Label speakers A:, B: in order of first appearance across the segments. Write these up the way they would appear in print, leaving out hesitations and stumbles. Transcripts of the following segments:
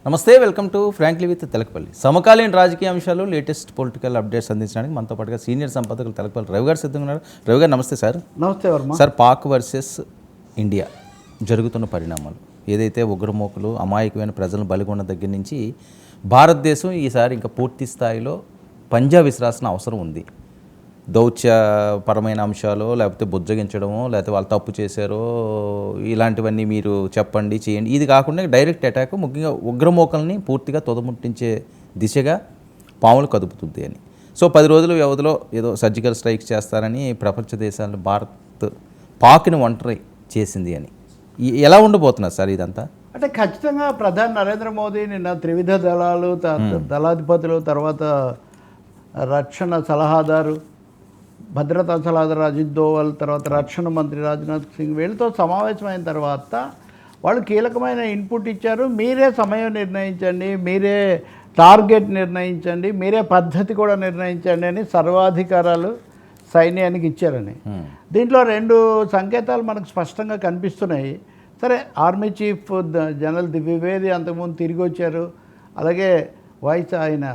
A: నమస్తే, welcome to frankly with Telakapalli. సమకాలీన రాజకీయ అంశాలు, లేటెస్ట్ పొలిటికల్ అప్డేట్స్ అందించడానికి మనతో పాటుగా సీనియర్ సంపాదకులు తెలకపల్లి రవి గారు సిద్ధంగా ఉన్నారు. రవి గారు నమస్తే సార్.
B: నమస్తే Varma.
A: Sir, Pak versus India జరుగుతున్న పరిణామాలు ఏదైతే ఉగ్రమోకులు అమాయకమైన ప్రజలను బలిగొన్న దగ్గర నుంచి భారతదేశం ఈసారి ఇంకా పూర్తి స్థాయిలో పంజా విసిరాల్సిన అవసరం ఉంది. దౌత్యపరమైన అంశాలు, లేకపోతే బుజ్జగించడమో, లేకపోతే వాళ్ళు తప్పు చేశారో ఇలాంటివన్నీ మీరు చెప్పండి, చేయండి. ఇది కాకుండా డైరెక్ట్ అటాక్, ముఖ్యంగా ఉగ్రమోకల్ని పూర్తిగా తొదముట్టించే దిశగా పాములు కదుపుతుంది అని. సో 10 రోజుల వ్యవధిలో ఏదో సర్జికల్ స్ట్రైక్స్ చేస్తారని ప్రపంచ దేశాలను భారత్ పాక్ని ఒంటరి చేసింది అని. ఎలా ఉండబోతున్నారు సార్ ఇదంతా?
B: అంటే ఖచ్చితంగా ప్రధాని నరేంద్ర మోదీ నిన్న త్రివిధ దళాలు, దళాధిపతులు, తర్వాత రక్షణ సలహాదారు, భద్రతా సలహాదారు అజిత్ దోవల్, తర్వాత రక్షణ మంత్రి రాజ్నాథ్ సింగ్ వీళ్ళతో సమావేశమైన తర్వాత వాళ్ళు కీలకమైన ఇన్పుట్ ఇచ్చారు. మీరే సమయం నిర్ణయించండి, మీరే టార్గెట్ నిర్ణయించండి, మీరే పద్ధతి కూడా నిర్ణయించండి అని సర్వాధికారాలు సైన్యానికి ఇచ్చారని. దీంట్లో 2 సంకేతాలు మనకు స్పష్టంగా కనిపిస్తున్నాయి. సరే, ఆర్మీ చీఫ్ జనరల్ ద్వివేది అంతకుముందు తిరిగి వచ్చారు. అలాగే ఆయన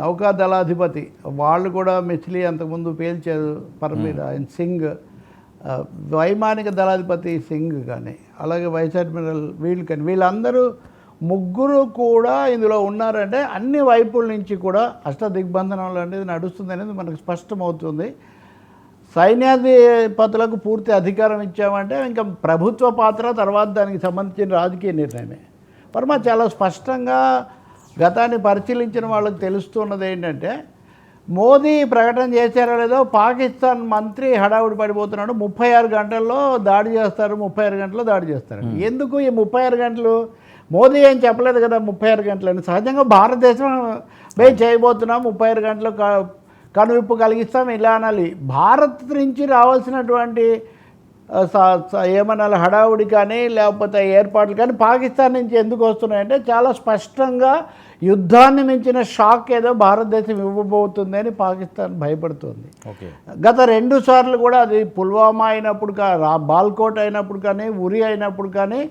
B: నౌకాదళాధిపతి వాళ్ళు కూడా మిథిలి అంతకుముందు పేల్చారు పరమీద ఆయన సింగ్, వైమానిక దళాధిపతి సింగ్ కానీ, అలాగే వైస్ అడ్మిరల్ వీళ్ళు కానీ, వీళ్ళందరూ ముగ్గురు కూడా ఇందులో ఉన్నారంటే అన్ని వైపుల నుంచి కూడా అష్టదిగ్బంధనంలో అనేది నడుస్తుంది అనేది మనకు స్పష్టమవుతుంది. సైన్యాధిపతులకు పూర్తి అధికారం ఇచ్చామంటే ఇంకా ప్రభుత్వ పాత్ర తర్వాత దానికి సంబంధించిన రాజకీయ నిర్ణయమే. వర్మ, చాలా స్పష్టంగా గతాన్ని పరిశీలించిన వాళ్ళకి తెలుస్తున్నది ఏంటంటే, మోదీ ప్రకటన చేశారో లేదో పాకిస్తాన్ మంత్రి హడావుడి పడిపోతున్నాడు. 36 గంటల్లో దాడి చేస్తారు, 36 గంటల్లో దాడి చేస్తారు. ఎందుకు ఈ 36 గంటలు? మోదీ ఏం చెప్పలేదు కదా 36 గంటలని. సహజంగా భారతదేశం మేము చేయబోతున్నాం, 36 గంటలు కనువిప్పు కలిగిస్తాం ఇలా అనాలి. భారత్ నుంచి రావాల్సినటువంటి ఏమన్నా హడావుడి కానీ లేకపోతే ఏర్పాట్లు కానీ పాకిస్తాన్ నుంచి ఎందుకు వస్తున్నాయంటే, చాలా స్పష్టంగా యుద్ధాన్ని మించిన షాక్ ఏదో భారతదేశం ఇవ్వబోతుంది అని పాకిస్తాన్ భయపడుతుంది. గత 2 సార్లు కూడా, అది పుల్వామా అయినప్పుడు, బాల్కోట్ అయినప్పుడు కానీ, ఉరి అయినప్పుడు కానీ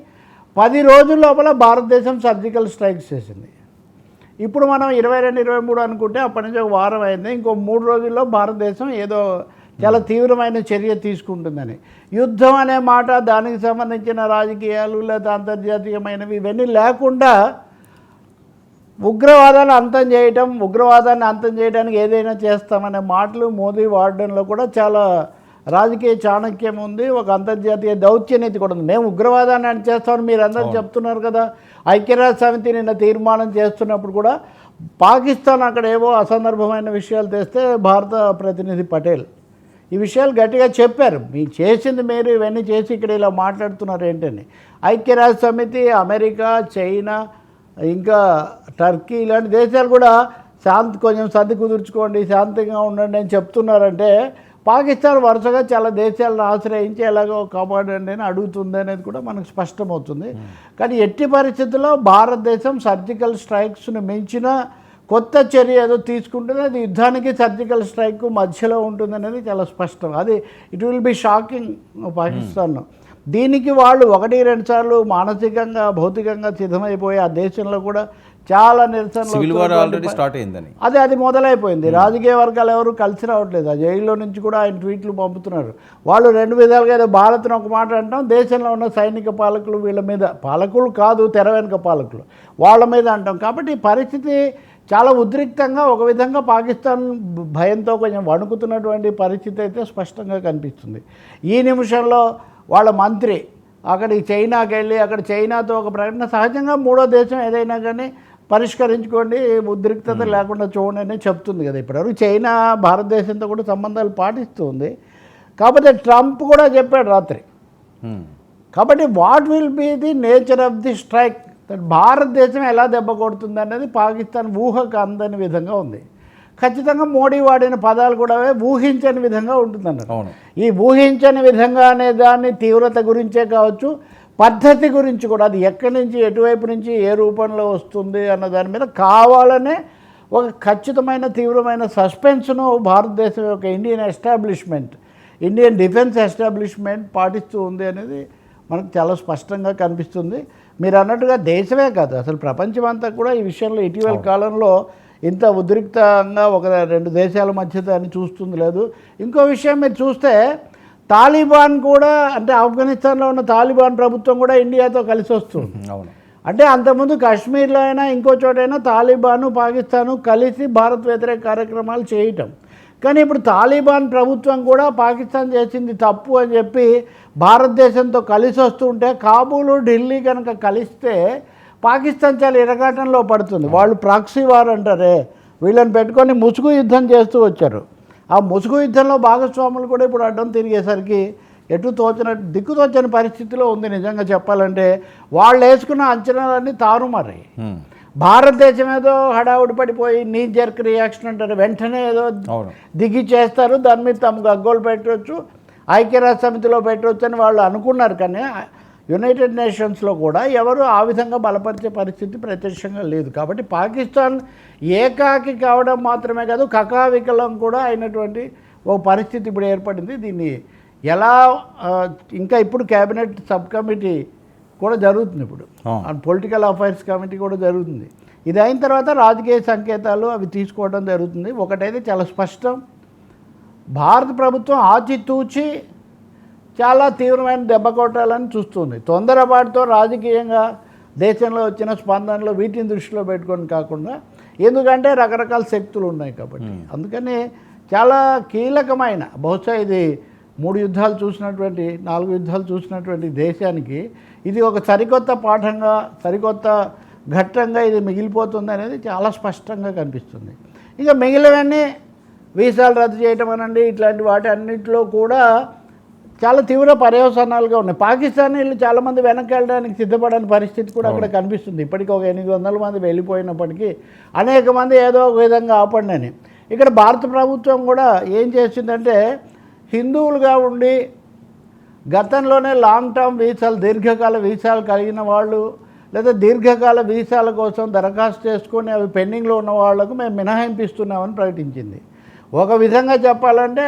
B: 10 రోజుల లోపల భారతదేశం సర్జికల్ స్ట్రైక్స్ చేసింది. ఇప్పుడు మనం 22-23 అనుకుంటే అప్పటి నుంచి 1 వారం అయింది. ఇంకో 3 రోజుల్లో భారతదేశం ఏదో చాలా తీవ్రమైన చర్య తీసుకుంటుందని. యుద్ధం అనే మాట, దానికి సంబంధించిన రాజకీయాలు లేదా అంతర్జాతీయమైనవి ఇవన్నీ లేకుండా ఉగ్రవాదాన్ని అంతం చేయడానికి ఏదైనా చేస్తామనే మాటలు మోదీ వాడడంలో కూడా చాలా రాజకీయ చాణక్యం ఉంది. ఒక అంతర్జాతీయ దౌత్యనీతి కూడా ఉంది. మేము ఉగ్రవాదాన్ని అణిచేస్తామని మీరు అందరూ చెప్తున్నారు కదా. ఐక్యరాజ్య సమితి నిన్న తీర్మానం చేస్తున్నప్పుడు కూడా పాకిస్తాన్ అక్కడ ఏవో అసందర్భమైన విషయాలు తెస్తే భారత ప్రతినిధి పటేల్ ఈ విషయాలు గట్టిగా చెప్పారు. మీరు చేసింది మీరు ఇవన్నీ చేసి ఇక్కడ ఇలా మాట్లాడుతున్నారు ఏంటని. ఐక్యరాజ్య సమితి, అమెరికా, చైనా, ఇంకా టర్కీ ఇలాంటి దేశాలు కూడా కొంచెం సర్ది కుదుర్చుకోండి, శాంతంగా ఉండండి అని చెప్తున్నారంటే, పాకిస్తాన్ వరుసగా చాలా దేశాలను ఆశ్రయించి ఎలాగో కాపాడండి అని అడుగుతుంది అనేది కూడా మనకు స్పష్టమవుతుంది. కానీ ఎట్టి పరిస్థితుల్లో భారతదేశం సర్జికల్ స్ట్రైక్స్ను మించిన కొత్త చర్య ఏదో తీసుకుంటుంది. అది యుద్ధానికి సర్జికల్ స్ట్రైక్ మధ్యలో ఉంటుంది అనేది చాలా స్పష్టం. అది ఇట్ విల్ బి షాకింగ్ పాకిస్తాన్ను. దీనికి వాళ్ళు 1-2 సార్లు మానసికంగా, భౌతికంగా సిద్ధమైపోయి ఆ దేశంలో కూడా చాలా నిరసనలు అది మొదలైపోయింది. రాజకీయ వర్గాలు ఎవరు కలిసి రావట్లేదు. ఆ జైల్లో నుంచి కూడా ఆయన ట్వీట్లు పంపుతున్నారు. వాళ్ళు 2 విధాలుగా ఏదో భారత్ను ఒక మాట అంటాం, దేశంలో ఉన్న సైనిక పాలకులు వీళ్ళ మీద, పాలకులు కాదు తెర వెనుక పాలకులు వాళ్ళ మీద అంటాం. కాబట్టి పరిస్థితి చాలా ఉద్రిక్తంగా, ఒక విధంగా పాకిస్తాన్ భయంతో కొంచెం వణుకుతున్నటువంటి పరిస్థితి అయితే స్పష్టంగా కనిపిస్తుంది. ఈ నిమిషంలో వాళ్ళ మంత్రి అక్కడికి చైనాకి వెళ్ళి అక్కడ చైనాతో ఒక ప్రకటన, సహజంగా 3వ దేశం ఏదైనా కానీ పరిష్కరించుకోండి, ఉద్రిక్తత లేకుండా చూడండి అని చెప్తుంది కదా. ఇప్పటివరకు చైనా భారతదేశంతో కూడా సంబంధాలు పాటిస్తుంది. కాకపోతే ట్రంప్ కూడా చెప్పాడు రాత్రి. కాబట్టి what will be the nature of the strike, భారతదేశం ఎలా దెబ్బ కొడుతుంది అనేది పాకిస్తాన్ ఊహకు అందని విధంగా ఉంది. ఖచ్చితంగా మోడీ వాడిన పదాలు కూడా ఊహించని విధంగా ఉంటుందన్నారు. ఈ ఊహించని విధంగా అనే దాన్ని తీవ్రత గురించే కావచ్చు, పద్ధతి గురించి కూడా, అది ఎక్కడి నుంచి ఎటువైపు నుంచి ఏ రూపంలో వస్తుంది అన్న దాని మీద కావాలనే ఒక ఖచ్చితమైన తీవ్రమైన సస్పెన్స్ను భారతదేశం యొక్క ఇండియన్ డిఫెన్స్ ఎస్టాబ్లిష్మెంట్ పాటిస్తూ ఉంది అనేది మనకు చాలా స్పష్టంగా కనిపిస్తుంది. మీరు అన్నట్టుగా దేశమే కాదు అసలు ప్రపంచం అంతా కూడా ఈ విషయంలో ఇటీవల కాలంలో ఇంత ఉద్రిక్తంగా ఒక 2 దేశాల మధ్య అని చూస్తుంది లేదు. ఇంకో విషయం మీరు చూస్తే తాలిబాన్ కూడా అంటే ఆఫ్ఘనిస్తాన్లో ఉన్న తాలిబాన్ ప్రభుత్వం కూడా ఇండియాతో కలిసి వస్తుంది.
A: అవును.
B: అంటే అంతకుముందు కాశ్మీర్లో అయినా ఇంకో చోటైనా తాలిబాను పాకిస్తాను కలిసి భారత్ వ్యతిరేక కార్యక్రమాలు చేయటం. కానీ ఇప్పుడు తాలిబాన్ ప్రభుత్వం కూడా పాకిస్తాన్ చేసింది తప్పు అని చెప్పి భారతదేశంతో కలిసి వస్తుంటే కాబూలు ఢిల్లీ కనుక కలిస్తే పాకిస్తాన్ చాలా ఇరకాటంలో పడుతుంది. వాళ్ళు ప్రాక్సీ వార్ అంటారే, వీళ్ళని పెట్టుకొని ముసుగు యుద్ధం చేస్తూ వచ్చారు. ఆ ముసుగు యుద్ధంలో భాగస్వాములు కూడా ఇప్పుడు అడ్డం తిరిగేసరికి ఎటు తోచినట్టు దిక్కుతోచని పరిస్థితిలో ఉంది. నిజంగా చెప్పాలంటే వాళ్ళు వేసుకున్న అంచనాలన్నీ తారుమారాయి. భారతదేశం ఏదో హడావుడి పడిపోయి నీ జర్క్ రియాక్షన్ అంటారు, వెంటనే ఏదో దిగి చేస్తారు, దాని మీద తమకు గగ్గోలు పెట్టవచ్చు, ఐక్యరాజ్య సమితిలో పెట్టవచ్చు అని వాళ్ళు అనుకున్నారు. కానీ యునైటెడ్ నేషన్స్లో కూడా ఎవరు ఆ విధంగా బలపరిచే పరిస్థితి ప్రత్యక్షంగా లేదు. కాబట్టి పాకిస్తాన్ ఏకాకి కావడం మాత్రమే కాదు కకావికలం కూడా అయినటువంటి ఒక పరిస్థితి ఇప్పుడు ఏర్పడింది. దీన్ని ఎలా ఇంకా ఇప్పుడు క్యాబినెట్ సబ్ కమిటీ కూడా జరుగుతుంది, ఇప్పుడు పొలిటికల్ అఫైర్స్ కమిటీ కూడా జరుగుతుంది. ఇది అయిన తర్వాత రాజకీయ సంకేతాలు అవి తీసుకోవడం జరుగుతుంది. ఒకటైతే చాలా స్పష్టం, భారత ప్రభుత్వం ఆచితూచి చాలా తీవ్రమైన దెబ్బ కొట్టాలని చూస్తుంది. తొందరపాటుతో రాజకీయంగా దేశంలో వచ్చిన స్పందనలు వీటిని దృష్టిలో పెట్టుకొని కాకుండా, ఎందుకంటే రకరకాల శక్తులు ఉన్నాయి కాబట్టి. అందుకని చాలా కీలకమైన, బహుశా ఇది 3 యుద్ధాలు చూసినటువంటి 4 యుద్ధాలు చూసినటువంటి దేశానికి ఇది ఒక సరికొత్త పాఠంగా, సరికొత్త ఘట్టంగా ఇది మిగిలిపోతుంది అనేది చాలా స్పష్టంగా కనిపిస్తుంది. ఇంకా మిగిలినవన్నీ వీసాలు రద్దు చేయటం అనండి, ఇట్లాంటి వాటి అన్నింటిలో కూడా చాలా తీవ్ర పర్యవసానాలుగా ఉన్నాయి. పాకిస్తానీలు చాలామంది వెనక్కి వెళ్ళడానికి సిద్ధపడని పరిస్థితి కూడా అక్కడ కనిపిస్తుంది. ఇప్పటికీ ఒక 800 మంది వెళ్ళిపోయినప్పటికీ అనేక మంది ఏదో ఒక విధంగా ఆపండి అని. ఇక్కడ భారత ప్రభుత్వం కూడా ఏం చేసిందంటే, హిందువులుగా ఉండి గతంలోనే లాంగ్ టర్మ్ వీసాలు, దీర్ఘకాల వీసాలు కలిగిన వాళ్ళు లేదా దీర్ఘకాల వీసాల కోసం దరఖాస్తు చేసుకొని అవి పెండింగ్లో ఉన్న వాళ్లకు మేము మినహాయింపు ఇస్తున్నామని ప్రకటించింది. ఒక విధంగా చెప్పాలంటే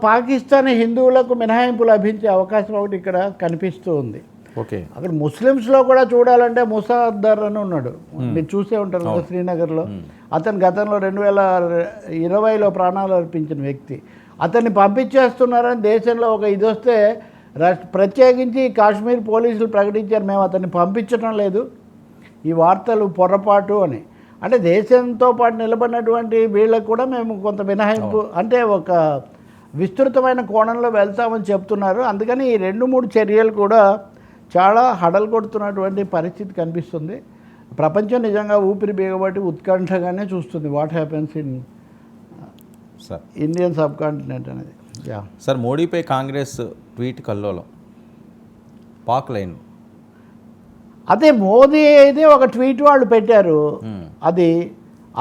B: పాకిస్తానీ హిందువులకు మినహాయింపు లభించే అవకాశం ఒకటి ఇక్కడ కనిపిస్తూ ఉంది.
A: ఓకే,
B: అక్కడ ముస్లిమ్స్లో కూడా చూడాలంటే ముసాద్దర్ అని ఉన్నాడు, మీరు చూసే ఉంటారు కదా శ్రీనగర్లో. అతను గతంలో 2020లో ప్రాణాలు అర్పించిన వ్యక్తి. అతన్ని పంపించేస్తున్నారని దేశంలో ఒక ఇది వస్తే ప్రత్యేకించి కాశ్మీర్ పోలీసులు ప్రకటించారు, మేము అతన్ని పంపించడం లేదు, ఈ వార్తలు పొరపాటు అని. అంటే దేశంతో పాటు నిలబడినటువంటి వీళ్ళకు కూడా మేము కొంత మినహాయింపు అంటే ఒక విస్తృతమైన కోణంలో వెళ్తామని చెప్తున్నారు. అందుకని ఈ 2-3 చర్యలు కూడా చాలా హడలు కొడుతున్నటువంటి పరిస్థితి కనిపిస్తుంది. ప్రపంచం నిజంగా ఊపిరి బిగబట్టి ఉత్కంఠగానే చూస్తుంది what happens in Indian sub continent అనేది.
A: సార్, మోడీపై కాంగ్రెస్ ట్వీట్ కల్లోలం, పాక్ లైన్.
B: అదే మోదీ అయితే ఒక ట్వీట్ వాళ్ళు పెట్టారు, అది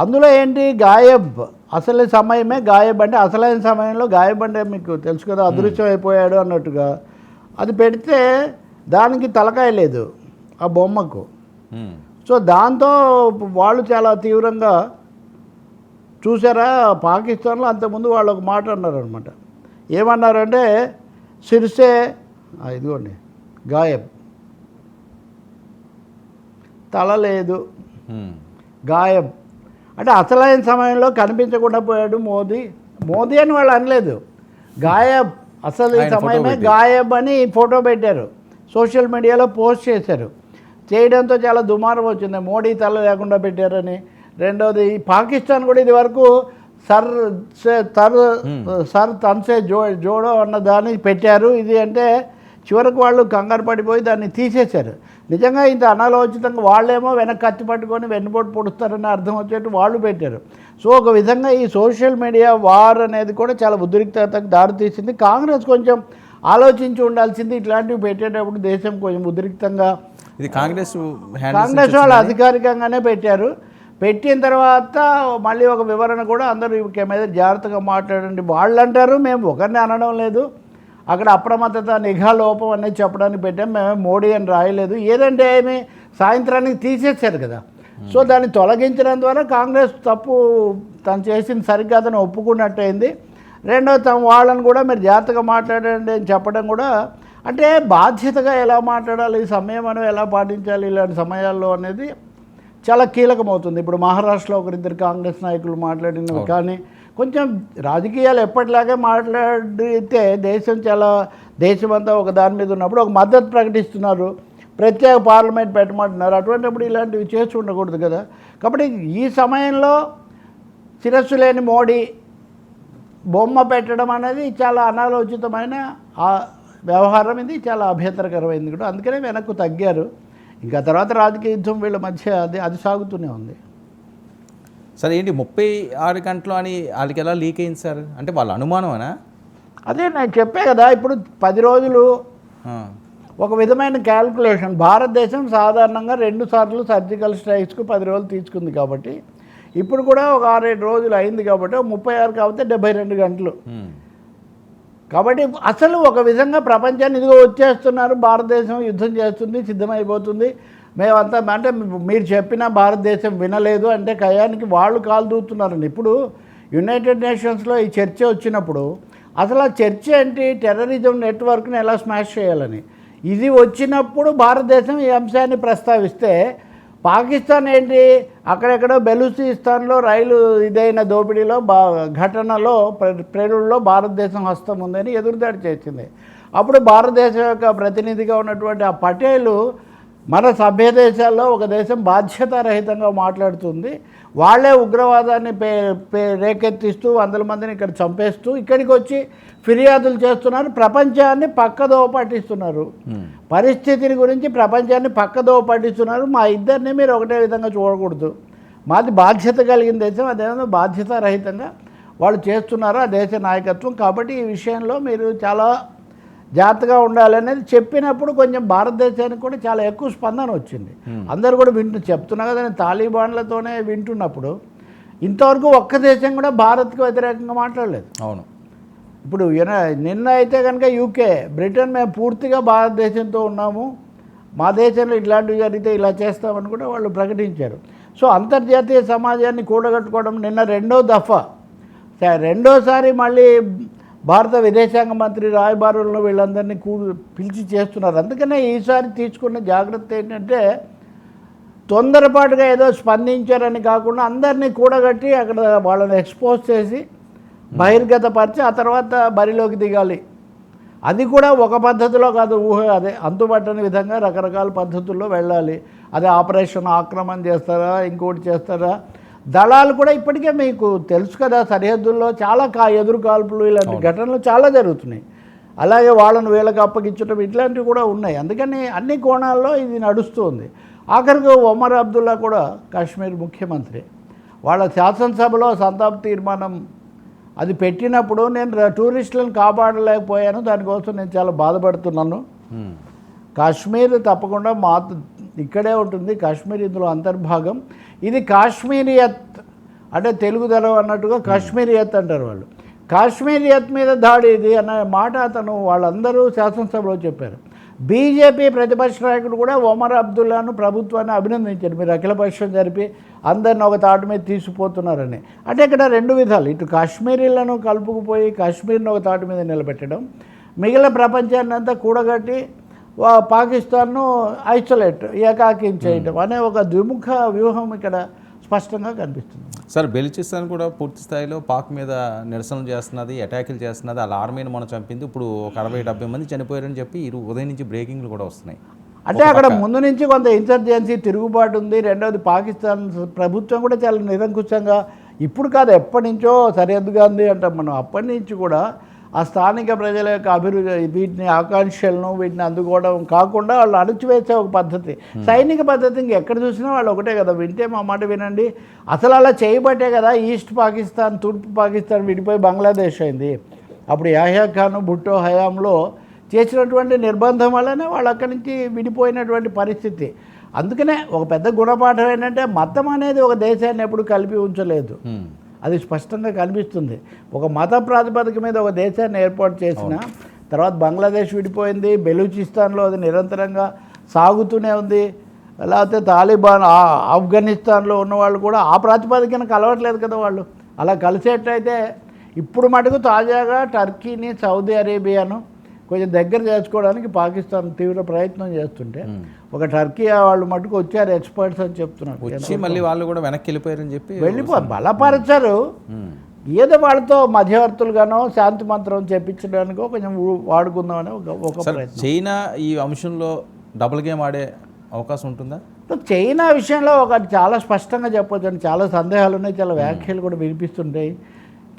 B: అందులో ఏంటి గాయబ్, అసలు సమయమే గాయబ్ అంటే అసలైన సమయంలో గాయబ్ అంటే మీకు తెలుసు కదా, అదృశ్యం అయిపోయాడు అన్నట్టుగా. అది పెడితే దానికి తలకాయ లేదు ఆ బొమ్మకు. సో దాంతో వాళ్ళు చాలా తీవ్రంగా చూసారా. పాకిస్తాన్లో అంతకుముందు వాళ్ళు ఒక మాట అన్నారు అనమాట, ఏమన్నారంటే సిర్సే ఇదిగోండి గాయబ్, తల లేదు, గాయబ్ అంటే అసలైన సమయంలో కనిపించకుండా పోయాడు మోదీ. మోదీ అని వాళ్ళు అనలేదు, గాయబ్, అసలు ఈ సమయమే గాయబ్ అని ఫోటో పెట్టారు, సోషల్ మీడియాలో పోస్ట్ చేశారు. చేయడంతో చాలా దుమారం వచ్చింది, మోడీ తల లేకుండా పెట్టారని. రెండవది పాకిస్తాన్ కూడా ఇది వరకు సర్ తన్సే జోడో అన్న దాన్ని పెట్టారు. ఇది అంటే చివరకు వాళ్ళు కంగారు పడిపోయి దాన్ని తీసేశారు. నిజంగా ఇంత అనాలోచితంగా వాళ్ళేమో వెనక్కి కత్తి పట్టుకొని వెన్నుపోటు పొడుస్తారని అర్థం వచ్చేట్టు వాళ్ళు పెట్టారు. సో ఒక విధంగా ఈ సోషల్ మీడియా వార్ అనేది కూడా చాలా ఉద్రిక్తతకు దారితీసింది. కాంగ్రెస్ కొంచెం ఆలోచించి ఉండాల్సింది, ఇట్లాంటివి పెట్టేటప్పుడు దేశం కొంచెం ఉద్రిక్తంగా.
A: ఇది కాంగ్రెస్
B: వాళ్ళు అధికారికంగానే పెట్టారు. పెట్టిన తర్వాత మళ్ళీ ఒక వివరణ కూడా అందరూ మీద జాగ్రత్తగా మాట్లాడండి. వాళ్ళు అంటారు మేము ఒకరిని అనడం లేదు, అక్కడ అప్రమత్తత నిఘా లోపం అనేది చెప్పడానికి పెట్టాం, మేమే మోడీ అని రాయలేదు. ఏదంటే ఏమి సాయంత్రానికి తీసేశారు కదా. సో దాన్ని తొలగించడం ద్వారా కాంగ్రెస్ తప్పు తను చేసింది సరిగ్గా అతను ఒప్పుకున్నట్టయింది. రెండో వాళ్ళని కూడా మీరు జాగ్రత్తగా మాట్లాడండి అని చెప్పడం కూడా అంటే బాధ్యతగా ఎలా మాట్లాడాలి, సంయమనం ఎలా పాటించాలి ఇలాంటి సమయాల్లో అనేది చాలా కీలకమవుతుంది. ఇప్పుడు మహారాష్ట్రలో ఒకరిద్దరు కాంగ్రెస్ నాయకులు మాట్లాడినవి కానీ కొంచెం రాజకీయాలు ఎప్పటిలాగే మాట్లాడితే దేశమంతా ఒక దాని మీద ఉన్నప్పుడు ఒక మద్దతు ప్రకటిస్తున్నారు, ప్రత్యేక పార్లమెంట్ పెట్టమంటున్నారు. అటువంటిప్పుడు ఇలాంటివి చేసి ఉండకూడదు కదా. కాబట్టి ఈ సమయంలో శిరస్సు లేని మోడీ బొమ్మ పెట్టడం అనేది చాలా అనాలోచితమైన వ్యవహారం. ఇది చాలా అభ్యంతరకరమైంది కూడా. అందుకనే వెనక్కు తగ్గారు. ఇంకా తర్వాత రాజకీయ యుద్ధం వీళ్ళ మధ్య అది సాగుతూనే ఉంది.
A: సరే ఏంటి 36 గంటలు అని వాళ్ళకి ఎలా లీక్ అయింది సార్? అంటే వాళ్ళ అనుమానమేనా?
B: అదే నేను చెప్పే కదా, ఇప్పుడు 10 రోజులు ఒక విధమైన క్యాల్కులేషన్. భారతదేశం సాధారణంగా 2 సార్లు సర్జికల్ స్ట్రైక్స్కు 10 రోజులు తీసుకుంది కాబట్టి ఇప్పుడు కూడా ఒక 6-7 రోజులు అయింది కాబట్టి 36 కాబట్టి 72 గంటలు. కాబట్టి అసలు ఒక విధంగా ప్రపంచాన్ని ఇదిగో వచ్చేస్తున్నారు, భారతదేశం యుద్ధం చేస్తుంది, సిద్ధమైపోతుంది, మేమంతా అంటే మీరు చెప్పినా భారతదేశం వినలేదు అంటే కయానికి వాళ్ళు కాలు దూతున్నారండి. ఇప్పుడు యునైటెడ్ నేషన్స్లో ఈ చర్చ వచ్చినప్పుడు అసలు ఆ చర్చ ఏంటి, టెర్రరిజం నెట్వర్క్ని ఎలా స్మాష్ చేయాలని ఇది వచ్చినప్పుడు భారతదేశం ఈ అంశాన్ని ప్రస్తావిస్తే పాకిస్తాన్ ఏంటి అక్కడెక్కడో బెలూచిస్తాన్లో రైలు ఇదైన దోపిడీలో ఘటనలో ప్రేరుల్లో భారతదేశం హస్తం ఉందని ఎదురుదాడి చేసింది. అప్పుడు భారతదేశం యొక్క ప్రతినిధిగా ఉన్నటువంటి ఆ పటేలు మన సభ్య దేశాల్లో ఒక దేశం బాధ్యతారహితంగా మాట్లాడుతుంది, వాళ్ళే ఉగ్రవాదాన్ని రేకెత్తిస్తూ 100 మందిని ఇక్కడ చంపేస్తూ ఇక్కడికి వచ్చి ఫిర్యాదులు చేస్తున్నారు, ప్రపంచాన్ని పక్కదోవ పట్టిస్తున్నారు, పరిస్థితిని గురించి ప్రపంచాన్ని పక్కదోవ పట్టిస్తున్నారు. మా ఇద్దరిని మీరు ఒకటే విధంగా చూడకూడదు, మాది బాధ్యత కలిగిన దేశం, అదేవిధంగా బాధ్యతారహితంగా వాళ్ళు చేస్తున్నారు ఆ దేశ నాయకత్వం. కాబట్టి ఈ విషయంలో మీరు చాలా జాగ్రత్తగా ఉండాలనేది చెప్పినప్పుడు కొంచెం భారతదేశానికి కూడా చాలా ఎక్కువ స్పందన వచ్చింది. అందరూ కూడా చెప్తున్నా కదా, తాలిబాన్లతోనే వింటున్నప్పుడు ఇంతవరకు ఒక్క దేశం కూడా భారత్కు వ్యతిరేకంగా మాట్లాడలేదు.
A: అవును.
B: ఇప్పుడు నిన్న అయితే కనుక యూకే, బ్రిటన్ మేము పూర్తిగా భారతదేశంతో ఉన్నాము, మా దేశంలో ఇట్లాంటివి జరిగితే ఇలా చేస్తామని కూడా వాళ్ళు ప్రకటించారు. సో అంతర్జాతీయ సమాజాన్ని కూడగట్టుకోవడం నిన్న రెండోసారి మళ్ళీ భారత విదేశాంగ మంత్రి రాయబారులను వీళ్ళందరినీ పిలిచి చేస్తున్నారు. అందుకనే ఈసారి తీసుకున్న జాగ్రత్త ఏంటంటే తొందరపాటుగా ఏదో స్పందించారని కాకుండా అందరినీ కూడగట్టి అక్కడ వాళ్ళని ఎక్స్పోజ్ చేసి బహిర్గతపరిచి ఆ తర్వాత బరిలోకి దిగాలి. అది కూడా ఒక పద్ధతిలో కాదు, అదే అంతుపట్టని విధంగా రకరకాల పద్ధతుల్లో వెళ్ళాలి. అదే ఆపరేషన్ ఆక్రమణ చేస్తారా, ఇంకోటి చేస్తారా, దళాలు కూడా ఇప్పటికే మీకు తెలుసు కదా, సరిహద్దుల్లో చాలా ఎదురు కాల్పులు ఇలాంటి ఘటనలు చాలా జరుగుతున్నాయి. అలాగే వాళ్ళను వీళ్ళకి అప్పగించడం ఇట్లాంటివి కూడా ఉన్నాయి. అందుకని అన్ని కోణాల్లో ఇది నడుస్తుంది. ఆఖరికి ఒమర్ అబ్దుల్లా కూడా కాశ్మీర్ ముఖ్యమంత్రి, వాళ్ళ శాసనసభలో సంతాప తీర్మానం అది పెట్టినప్పుడు నేను టూరిస్టులను కాపాడలేకపోయాను, దానికోసం నేను చాలా బాధపడుతున్నాను. కాశ్మీర్ తప్పకుండా ఇక్కడే ఉంటుంది, కాశ్మీర్ ఇందులో అంతర్భాగం. ఇది కాశ్మీరియత్ అంటే తెలుగుదనం అన్నట్టుగా కాశ్మీరియత్ అంటారు వాళ్ళు. కాశ్మీరియత్ మీద దాడి ఇది అన్న మాట వాళ్ళందరూ శాసనసభలో చెప్పారు. బీజేపీ ప్రతిపక్ష నాయకుడు కూడా ఒమర్ అబ్దుల్లాను ప్రభుత్వాన్ని అభినందించారు, మీరు అఖిలపక్షం జరిపి అందరిని ఒక తాటి మీద తీసుకుపోతున్నారని. అంటే ఇక్కడ 2 విధాలు, ఇటు కాశ్మీరీలను కలుపుకుపోయి కాశ్మీర్ని ఒక తాటి మీద నిలబెట్టడం, మిగిలిన ప్రపంచాన్ని అంతా కూడగట్టి పాకిస్తాన్ను ఏకాకిం చేయడం అనే ఒక ద్విముఖ వ్యూహం ఇక్కడ స్పష్టంగా కనిపిస్తుంది.
A: సార్ బెలూచిస్తాన్ కూడా పూర్తి స్థాయిలో పాక్ మీద నిరసనలు చేస్తున్నది, అటాకులు చేస్తున్నది, వాళ్ళ ఆర్మీని మనం చంపింది, ఇప్పుడు ఒక 60-70 మంది చనిపోయారని చెప్పి ఉదయం నుంచి బ్రేకింగ్లు కూడా వస్తున్నాయి.
B: అంటే అక్కడ ముందు నుంచి కొంత ఇన్సర్జెన్సీ తిరుగుబాటు ఉంది. రెండవది పాకిస్తాన్ ప్రభుత్వం కూడా చాలా నిరంకుశంగా, ఇప్పుడు కాదు ఎప్పటి నుంచో సరిహద్దుగా ఉంది అంటాం మనం, అప్పటి నుంచి కూడా ఆ స్థానిక ప్రజల యొక్క అభివృద్ధి వీటిని ఆకాంక్షలను వీటిని అందుకోవడం కాకుండా వాళ్ళు అణచివేసే ఒక పద్ధతి, సైనిక పద్ధతి ఇంకెక్కడ చూసినా వాళ్ళు ఒకటే కదా, వింటే మా మాట వినండి. అసలు అలా చేయబట్టే కదా ఈస్ట్ పాకిస్తాన్ తూర్పు పాకిస్తాన్ విడిపోయి బంగ్లాదేశ్ అయింది. అప్పుడు యాహ్యా ఖాన్ భుట్టో హయాంలో చేసినటువంటి నిర్బంధం వల్లనే వాళ్ళు అక్కడి నుంచి విడిపోయినటువంటి పరిస్థితి. అందుకనే ఒక పెద్ద గుణపాఠం ఏంటంటే మతం అనేది ఒక దేశాన్ని ఎప్పుడు కలిపి ఉంచలేదు, అది స్పష్టంగా కనిపిస్తుంది. ఒక మత ప్రాతిపదిక మీద ఒక దేశాన్ని ఏర్పాటు చేసిన తర్వాత బంగ్లాదేశ్ విడిపోయింది, బెలూచిస్తాన్లో అది నిరంతరంగా సాగుతూనే ఉంది, లేకపోతే తాలిబాన్ ఆఫ్ఘనిస్తాన్లో ఉన్నవాళ్ళు కూడా ఆ ప్రాతిపదికన కలవట్లేదు కదా వాళ్ళు. అలా కలిసేటైతే ఇప్పుడు మటుకు తాజాగా టర్కీని, సౌదీ అరేబియాను కొంచెం దగ్గర చేసుకోవడానికి పాకిస్తాన్ తీవ్ర ప్రయత్నం చేస్తుంటే ఒక టర్కీ వాళ్ళు మటుకు వచ్చారు ఎక్స్పర్ట్స్ అని చెప్తున్నారు.
A: వచ్చి మళ్ళీ వాళ్ళు కూడా వెనక్కి వెళ్ళిపోయారని చెప్పి
B: బలపరిచారు. ఏదో వాళ్ళతో మధ్యవర్తులుగానో శాంతి మంత్రం చెప్పించడానికో కొంచెం వాడుకుందామని ఒక ప్రయత్నం.
A: చైనా ఈ అంశంలో డబుల్ గేమ్ ఆడే అవకాశం ఉంటుందా?
B: చైనా విషయంలో ఒకటి చాలా స్పష్టంగా చెప్పొచ్చు అండి. చాలా సందేహాలు ఉన్నాయి, చాలా వ్యాఖ్యలు కూడా వినిపిస్తుంటాయి.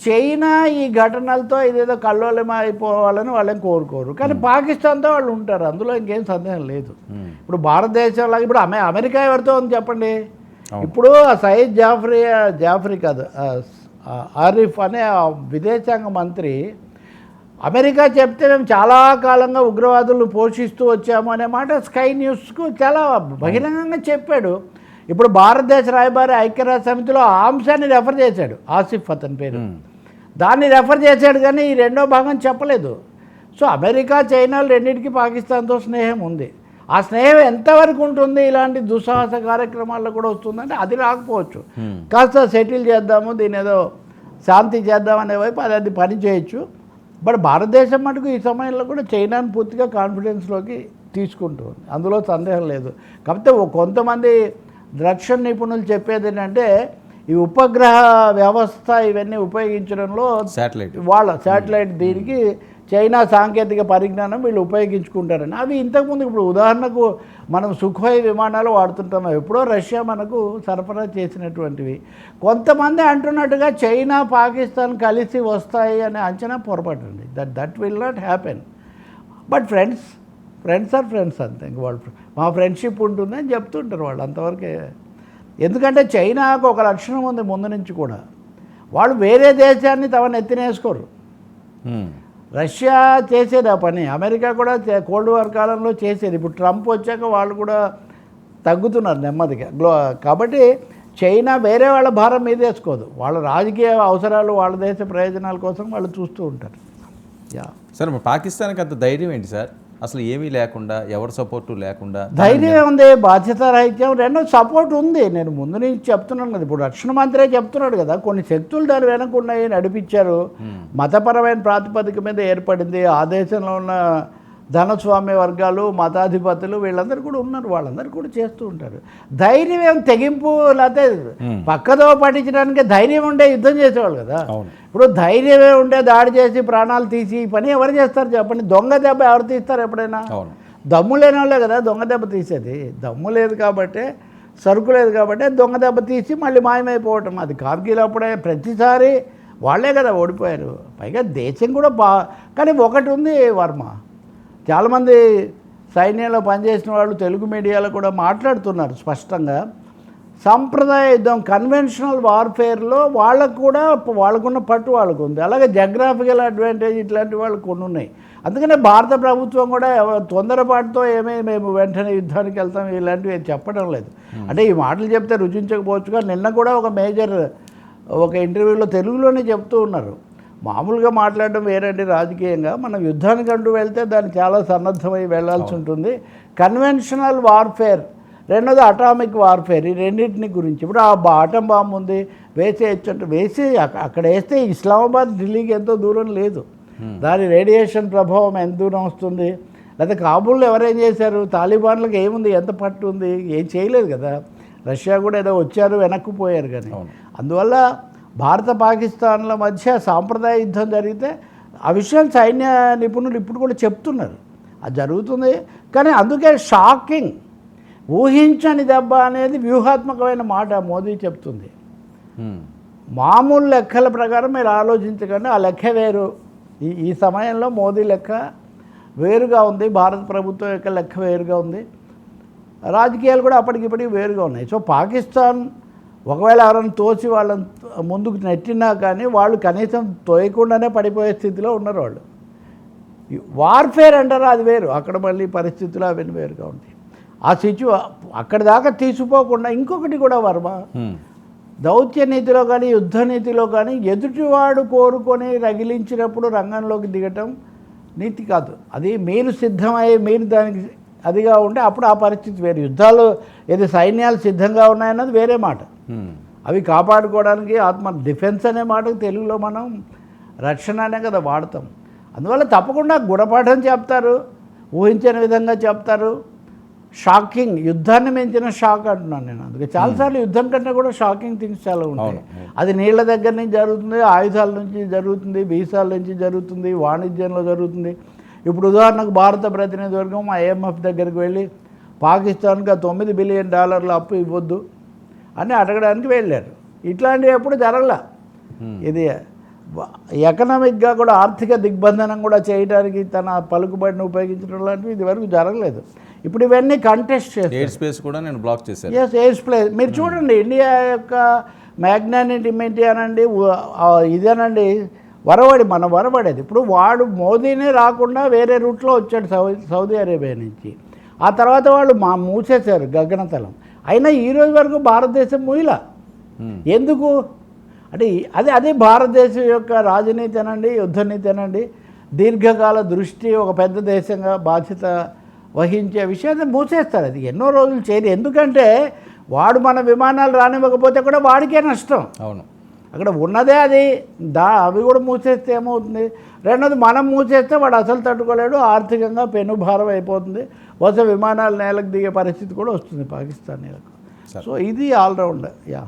B: చైనా ఈ ఘటనలతో ఇదేదో కల్లోలం అయిపోవాలని వాళ్ళని కోరుకోరు, కానీ పాకిస్తాన్తో వాళ్ళు ఉంటారు, అందులో ఇంకేం సందేహం లేదు. ఇప్పుడు భారతదేశంలో ఇప్పుడు అమెరికా ఎవరితో ఉంది చెప్పండి? ఇప్పుడు సయీద్ జాఫ్రీ కాదు, ఆరిఫ్ అనే విదేశాంగ మంత్రి అమెరికా చెప్తే మేము చాలా కాలంగా ఉగ్రవాదులను పోషిస్తూ వచ్చాము అనే మాట స్కై న్యూస్కు చాలా బహిరంగంగా చెప్పాడు. ఇప్పుడు భారతదేశ రాయబారి ఐక్యరాజ్య సమితిలో ఆ అంశాన్ని రెఫర్ చేశాడు, ఆసిఫ్ అతని పేరు, దాన్ని రెఫర్ చేశాడు, కానీ ఈ రెండో భాగం చెప్పలేదు. సో అమెరికా చైనాలు రెండింటికి పాకిస్తాన్తో స్నేహం ఉంది. ఆ స్నేహం ఎంతవరకు ఉంటుంది, ఇలాంటి దుస్సాహస కార్యక్రమాల్లో కూడా వస్తుందంటే అది రాకపోవచ్చు. కాస్త సెటిల్ చేద్దాము, దీని ఏదో శాంతి చేద్దామనే వైపు అది పని చేయొచ్చు. బట్ భారతదేశం మటుకు ఈ సమయంలో కూడా చైనాను పూర్తిగా కాన్ఫిడెన్స్లోకి తీసుకుంటుంది, అందులో సందేహం లేదు. కాకపోతే కొంతమంది రక్షణ నిపుణులు చెప్పేది ఏంటంటే ఈ ఉపగ్రహ వ్యవస్థ ఇవన్నీ ఉపయోగించడంలో శాటిలైట్ దీనికి చైనా సాంకేతిక పరిజ్ఞానం వీళ్ళు ఉపయోగించుకుంటారని. అవి ఇంతకుముందు ఇప్పుడు ఉదాహరణకు మనం సుఖోయ్ విమానాలు వాడుతుంటాం, ఎప్పుడో రష్యా మనకు సరఫరా చేసినటువంటివి. కొంతమంది అంటున్నట్టుగా చైనా పాకిస్తాన్ కలిసి వస్తాయి అనే అంచనా పొరపాటండి. That will not happen. But friends are friends అంతే. వాళ్ళు మా ఫ్రెండ్షిప్ ఉంటుందని చెప్తుంటారు వాళ్ళు, అంతవరకే. ఎందుకంటే చైనాకు ఒక లక్షణం ఉంది ముందు నుంచి కూడా, వాళ్ళు వేరే దేశాన్ని తమ నెత్తినేసుకోరు. రష్యా చేసేది ఆ పని, అమెరికా కూడా కోల్డ్ వార్ కాలంలో చేసేది. ఇప్పుడు ట్రంప్ వచ్చాక వాళ్ళు కూడా తగ్గుతున్నారు నెమ్మదిగా. కాబట్టి చైనా వేరే వాళ్ళ భారం మీద వేసుకోదు, వాళ్ళ రాజకీయ అవసరాలు వాళ్ళ దేశ ప్రయోజనాల కోసం వాళ్ళు చూస్తూ ఉంటారు.
A: సార్ పాకిస్తాన్కి అంత ధైర్యం ఏంటి సార్? అసలు ఏమీ లేకుండా, ఎవరి సపోర్టు లేకుండా
B: ధైర్యం ఉంది, బాధ్యత రాహిత్యం, రెండో సపోర్ట్ ఉంది. నేను ముందు నుంచి చెప్తున్నాను కదా, ఇప్పుడు రక్షణ మంత్రే చెప్తున్నాడు కదా, కొన్ని శక్తులు దాని వెనక ఉన్నాయి, నడిపించారు. మతపరమైన ప్రాతిపదిక మీద ఏర్పడింది. ఆ దేశంలో ఉన్న ధనస్వామ్య వర్గాలు, మతాధిపతులు వీళ్ళందరూ కూడా ఉన్నారు, వాళ్ళందరూ కూడా చేస్తూ ఉంటారు. ధైర్యం ఏం తెగింపు లేకపోతే పక్కదో పట్టించడానికి ధైర్యం ఉండే యుద్ధం చేసేవాళ్ళు కదా. ఇప్పుడు ధైర్యమే ఉండే దాడి చేసి ప్రాణాలు తీసి ఈ పని ఎవరు చేస్తారు చెప్పండి? దొంగ దెబ్బ ఎవరు తీస్తారు ఎప్పుడైనా? దమ్ము లేని వాళ్ళే కదా దొంగ దెబ్బ తీసేది. దమ్ము లేదు కాబట్టి, సరుకు లేదు కాబట్టి దొంగ దెబ్బ తీసి మళ్ళీ మాయమైపోవటం. అది కార్గిల్ అప్పుడే ప్రతిసారి వాళ్ళే కదా ఓడిపోయారు. పైగా దేశం కూడా కానీ ఒకటి ఉంది వర్మ, చాలామంది సైన్యంలో పనిచేసిన వాళ్ళు తెలుగు మీడియాలో కూడా మాట్లాడుతున్నారు స్పష్టంగా. సాంప్రదాయ యుద్ధం కన్వెన్షనల్ వార్ఫేర్లో వాళ్ళకున్న పట్టు వాళ్ళకు ఉంది, అలాగే జగ్రాఫికల్ అడ్వాంటేజ్ ఇట్లాంటి వాళ్ళు కొన్ని ఉన్నాయి. అందుకనే భారత ప్రభుత్వం కూడా తొందరపాటుతో మేము వెంటనే యుద్ధానికి వెళ్తాం ఇలాంటివి చెప్పడం లేదు. అంటే ఈ మాటలు చెప్తే రుచించకపోవచ్చు, కానీ నిన్న కూడా ఒక ఇంటర్వ్యూలో తెలుగులోనే చెప్తూ ఉన్నారు. మామూలుగా మాట్లాడడం వేరండి రాజకీయంగా, మనం యుద్ధానికి అంటూ వెళ్తే దాన్ని చాలా సన్నద్ధమై వెళ్లాల్సి ఉంటుంది. కన్వెన్షనల్ వార్ఫేర్, రెండోది అటామిక్ వార్ఫేర్, ఈ రెండింటిని గురించి. ఇప్పుడు ఆ ఆటం బాంబు ఉంది, వేసి అక్కడ వేస్తే ఇస్లామాబాద్ ఢిల్లీకి ఎంతో దూరం లేదు, దాని రేడియేషన్ ప్రభావం ఎంత దూరం వస్తుంది. లేకపోతే కాబూల్లో ఎవరేం చేశారు, తాలిబాన్లకు ఏముంది, ఎంత పట్టు ఉంది, ఏం చేయలేదు కదా. రష్యా కూడా ఏదో వచ్చారు వెనక్కిపోయారు. కానీ అందువల్ల భారత పాకిస్తాన్ల మధ్య సాంప్రదాయ యుద్ధం జరిగితే ఆ విషయం సైన్య నిపుణులు ఇప్పుడు కూడా చెప్తున్నారు, అది జరుగుతుంది. కానీ అందుకే షాకింగ్, ఊహించని దెబ్బ అనేది వ్యూహాత్మకమైన మాట మోదీ చెప్తుంది. మామూలు లెక్కల ప్రకారం మీరు ఆలోచించకండి, ఆ లెక్క వేరు. ఈ సమయంలో మోదీ లెక్క వేరుగా ఉంది, భారత ప్రభుత్వం యొక్క లెక్క వేరుగా ఉంది, రాజకీయాలు కూడా అప్పటికిప్పటికి వేరుగా ఉన్నాయి. సో పాకిస్తాన్ ఒకవేళ ఎవరైనా తోసి వాళ్ళని ముందుకు నెట్టినా కానీ వాళ్ళు కనీసం తోయకుండానే పడిపోయే స్థితిలో ఉన్నారు వాళ్ళు. వార్ఫేర్ అంటారా, అది వేరు, అక్కడ మళ్ళీ పరిస్థితులు అవన్నీ వేరుగా ఉంటాయి. ఆ అక్కడి దాకా తీసిపోకుండా ఇంకొకటి కూడా వర్మ, దౌత్య నీతిలో కానీ యుద్ధ నీతిలో కానీ ఎదుటివాడు కోరుకొని రగిలించినప్పుడు రంగంలోకి దిగటం నీతి కాదు. అది మీరు సిద్ధమై మీరు దానికి అదిగా ఉంటే అప్పుడు ఆ పరిస్థితి వేరు. యుద్ధాలు ఏది సైన్యాలు సిద్ధంగా ఉన్నాయన్నది వేరే మాట, అవి కాపాడుకోవడానికి డిఫెన్స్ అనే మాటకు తెలుగులో మనం రక్షణ అనే కదా వాడతాం. అందువల్ల తప్పకుండా గుణపాఠం చెప్తారు, ఊహించని విధంగా చెప్తారు. షాకింగ్, యుద్ధాన్ని మించిన షాక్ అంటున్నాను నేను. అందుకే చాలాసార్లు యుద్ధం కంటే కూడా షాకింగ్ థింగ్స్ చాలా ఉంటాయి. అది నీళ్ళ దగ్గర నుంచి జరుగుతుంది, ఆయుధాల నుంచి జరుగుతుంది, వీసాల నుంచి జరుగుతుంది, వాణిజ్యంలో జరుగుతుంది. ఇప్పుడు ఉదాహరణకు భారత ప్రతినిధి వర్గం IMF దగ్గరికి వెళ్ళి పాకిస్తాన్కి $9 బిలియన్ అప్పు ఇవ్వద్దు అని అడగడానికి వెళ్ళారు. ఇట్లాంటివి ఎప్పుడు జరగల. ఇది ఎకనామిక్గా కూడా ఆర్థిక దిగ్బంధనం కూడా చేయడానికి తన పలుకుబడిని ఉపయోగించడం లాంటివి ఇది వరకు జరగలేదు. ఇప్పుడు ఇవన్నీ కంటెస్ట్ చేస్తారు.
A: ఎయిర్ స్పేస్ కూడా నేను బ్లాక్ చేశాను.
B: ఎయిర్ స్పేస్ మీరు చూడండి, ఇండియా యొక్క మ్యాగ్నానిటిమిటీ అనండి, ఇదేనండి మన వరవడేది. ఇప్పుడు వాడు మోదీనే రాకుండా వేరే రూట్లో వచ్చాడు సౌదీ అరేబియా నుంచి. ఆ తర్వాత వాళ్ళు మూసేశారు గగనతలం. అయినా ఈరోజు వరకు భారతదేశం మూయలా. ఎందుకు అంటే అదే భారతదేశం యొక్క రాజనీతి అనండి, యుద్ధ నీతి అనండి, దీర్ఘకాల దృష్టి, ఒక పెద్ద దేశంగా బాధ్యత వహించే విషయాన్ని మూసేస్తారు. అది ఎన్నో రోజులు చేయరు. ఎందుకంటే వాడు మన విమానాలు రానివ్వకపోతే కూడా వాడికే నష్టం.
A: అవును,
B: అక్కడ ఉన్నదే అది. అవి కూడా మూసేస్తే ఏమవుతుంది? రెండోది మనం మూసేస్తే వాడు అసలు తట్టుకోలేడు, ఆర్థికంగా పెనుభారం అయిపోతుంది. బహుశా విమానాలు నేలకు దిగే పరిస్థితి కూడా వస్తుంది పాకిస్తాన్ నేలకు. సో ఇది ఆల్రౌండ్. యా.